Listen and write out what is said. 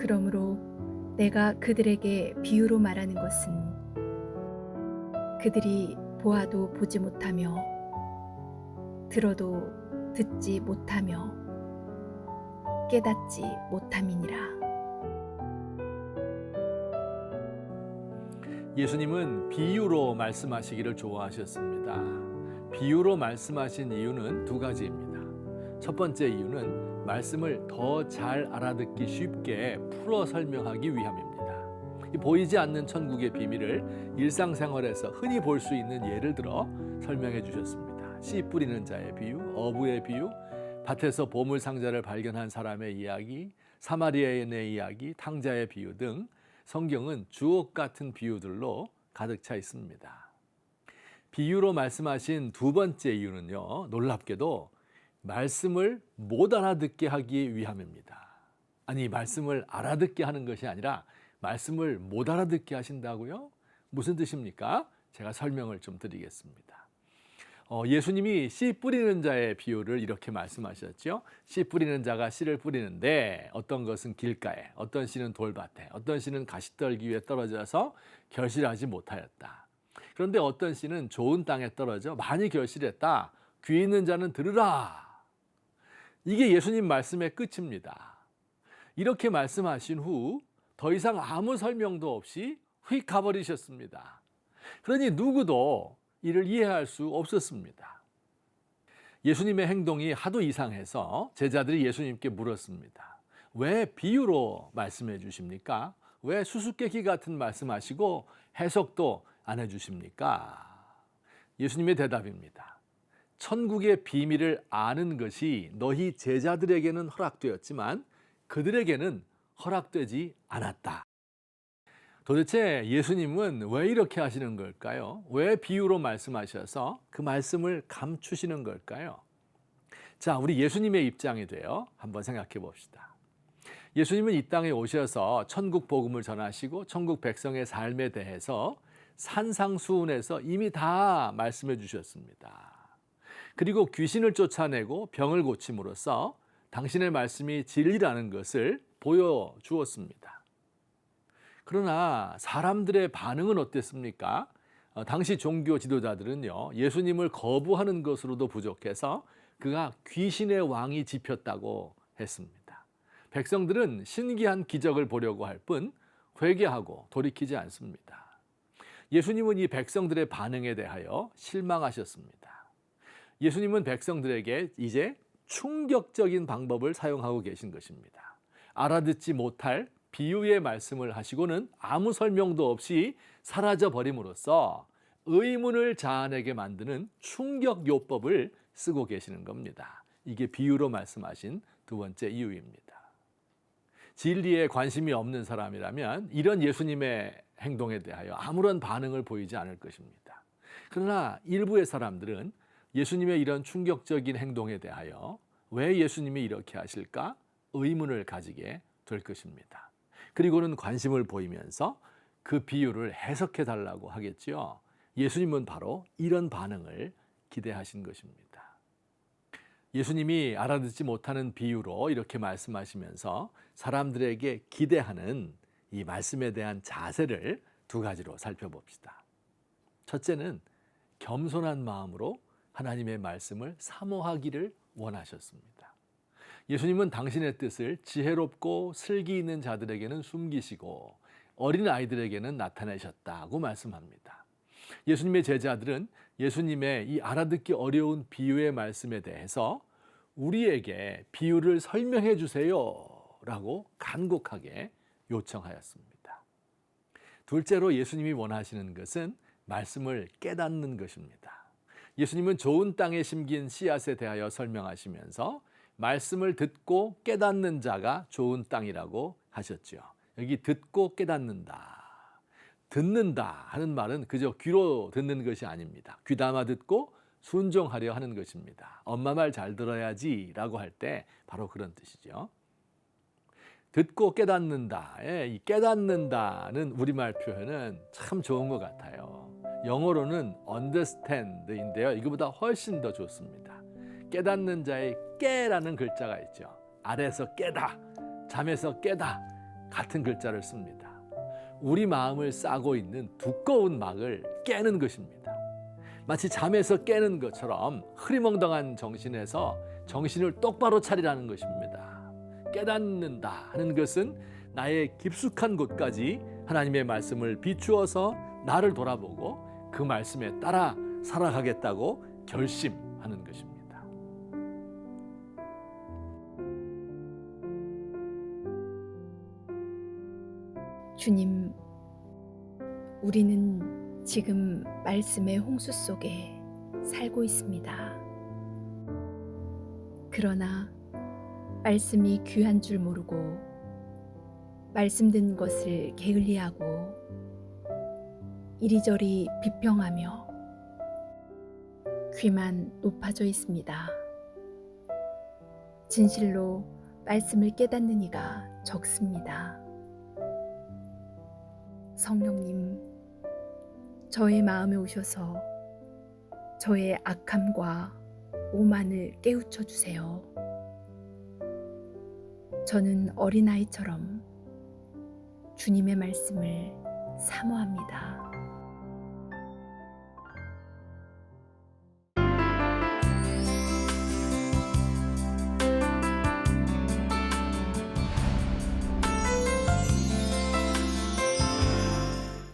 그러므로 내가 그들에게 비유로 말하는 것은 그들이 보아도 보지 못하며 들어도 듣지 못하며 깨닫지 못함이니라. 예수님은 비유로 말씀하시기를 좋아하셨습니다. 비유로 말씀하신 이유는 두 가지입니다. 첫 번째 이유는 말씀을 더 잘 알아듣기 쉽게 풀어 설명하기 위함입니다. 이 보이지 않는 천국의 비밀을 일상생활에서 흔히 볼 수 있는 예를 들어 설명해 주셨습니다. 씨 뿌리는 자의 비유, 어부의 비유, 밭에서 보물 상자를 발견한 사람의 이야기, 사마리아인의 이야기, 탕자의 비유 등 성경은 주옥 같은 비유들로 가득 차 있습니다. 비유로 말씀하신 두 번째 이유는요, 놀랍게도 말씀을 못 알아듣게 하기 위함입니다. 아니, 말씀을 알아듣게 하는 것이 아니라 말씀을 못 알아듣게 하신다고요? 무슨 뜻입니까? 제가 설명을 좀 드리겠습니다. 예수님이 씨 뿌리는 자의 비유를 이렇게 말씀하셨죠. 씨 뿌리는 자가 씨를 뿌리는데 어떤 것은 길가에, 어떤 씨는 돌밭에, 어떤 씨는 가시떨기 위에 떨어져서 결실하지 못하였다. 그런데 어떤 씨는 좋은 땅에 떨어져 많이 결실했다. 귀 있는 자는 들으라. 이게 예수님 말씀의 끝입니다. 이렇게 말씀하신 후 더 이상 아무 설명도 없이 휙 가버리셨습니다. 그러니 누구도 이를 이해할 수 없었습니다. 예수님의 행동이 하도 이상해서 제자들이 예수님께 물었습니다. 왜 비유로 말씀해 주십니까? 왜 수수께끼 같은 말씀하시고 해석도 안 해주십니까? 예수님의 대답입니다. 천국의 비밀을 아는 것이 너희 제자들에게는 허락되었지만 그들에게는 허락되지 않았다. 도대체 예수님은 왜 이렇게 하시는 걸까요? 왜 비유로 말씀하셔서 그 말씀을 감추시는 걸까요? 자, 우리 예수님의 입장이 돼요. 한번 생각해 봅시다. 예수님은 이 땅에 오셔서 천국 복음을 전하시고 천국 백성의 삶에 대해서 산상수훈에서 이미 다 말씀해 주셨습니다. 그리고 귀신을 쫓아내고 병을 고침으로써 당신의 말씀이 진리라는 것을 보여주었습니다. 그러나 사람들의 반응은 어땠습니까? 당시 종교 지도자들은요, 예수님을 거부하는 것으로도 부족해서 그가 귀신의 왕이 짚혔다고 했습니다. 백성들은 신기한 기적을 보려고 할 뿐 회개하고 돌이키지 않습니다. 예수님은 이 백성들의 반응에 대하여 실망하셨습니다. 예수님은 백성들에게 이제 충격적인 방법을 사용하고 계신 것입니다. 알아듣지 못할 비유의 말씀을 하시고는 아무 설명도 없이 사라져 버림으로써 의문을 자아내게 만드는 충격요법을 쓰고 계시는 겁니다. 이게 비유로 말씀하신 두 번째 이유입니다. 진리에 관심이 없는 사람이라면 이런 예수님의 행동에 대하여 아무런 반응을 보이지 않을 것입니다. 그러나 일부의 사람들은 예수님의 이런 충격적인 행동에 대하여 왜 예수님이 이렇게 하실까? 의문을 가지게 될 것입니다. 그리고는 관심을 보이면서 그 비유를 해석해 달라고 하겠지요. 예수님은 바로 이런 반응을 기대하신 것입니다. 예수님이 알아듣지 못하는 비유로 이렇게 말씀하시면서 사람들에게 기대하는 이 말씀에 대한 자세를 두 가지로 살펴봅시다. 첫째는 겸손한 마음으로 하나님의 말씀을 사모하기를 원하셨습니다. 예수님은 당신의 뜻을 지혜롭고 슬기 있는 자들에게는 숨기시고 어린 아이들에게는 나타내셨다고 말씀합니다. 예수님의 제자들은 예수님의 이 알아듣기 어려운 비유의 말씀에 대해서 우리에게 비유를 설명해 주세요 라고 간곡하게 요청하였습니다. 둘째로 예수님이 원하시는 것은 말씀을 깨닫는 것입니다. 예수님은 좋은 땅에 심긴 씨앗에 대하여 설명하시면서 말씀을 듣고 깨닫는 자가 좋은 땅이라고 하셨죠. 여기 듣고 깨닫는다. 듣는다 하는 말은 그저 귀로 듣는 것이 아닙니다. 귀담아 듣고 순종하려 하는 것입니다. 엄마 말 잘 들어야지 라고 할 때 바로 그런 뜻이죠. 듣고 깨닫는다. 이 깨닫는다는 우리말 표현은 참 좋은 것 같아요. 영어로는 understand인데요. 이거보다 훨씬 더 좋습니다. 깨닫는 자의 깨라는 글자가 있죠. 아래서 깨다, 잠에서 깨다, 같은 글자를 씁니다. 우리 마음을 싸고 있는 두꺼운 막을 깨는 것입니다. 마치 잠에서 깨는 것처럼 흐리멍덩한 정신에서 정신을 똑바로 차리라는 것입니다. 깨닫는다 하는 것은 나의 깊숙한 곳까지 하나님의 말씀을 비추어서 나를 돌아보고 그 말씀에 따라 살아가겠다고 결심하는 것입니다. 주님, 우리는 지금 말씀의 홍수 속에 살고 있습니다. 그러나 말씀이 귀한 줄 모르고 말씀 듣는 것을 게을리하고 이리저리 비평하며 귀만 높아져 있습니다. 진실로 말씀을 깨닫는 이가 적습니다. 성령님, 저의 마음에 오셔서 저의 악함과 오만을 깨우쳐 주세요. 저는 어린아이처럼 주님의 말씀을 사모합니다.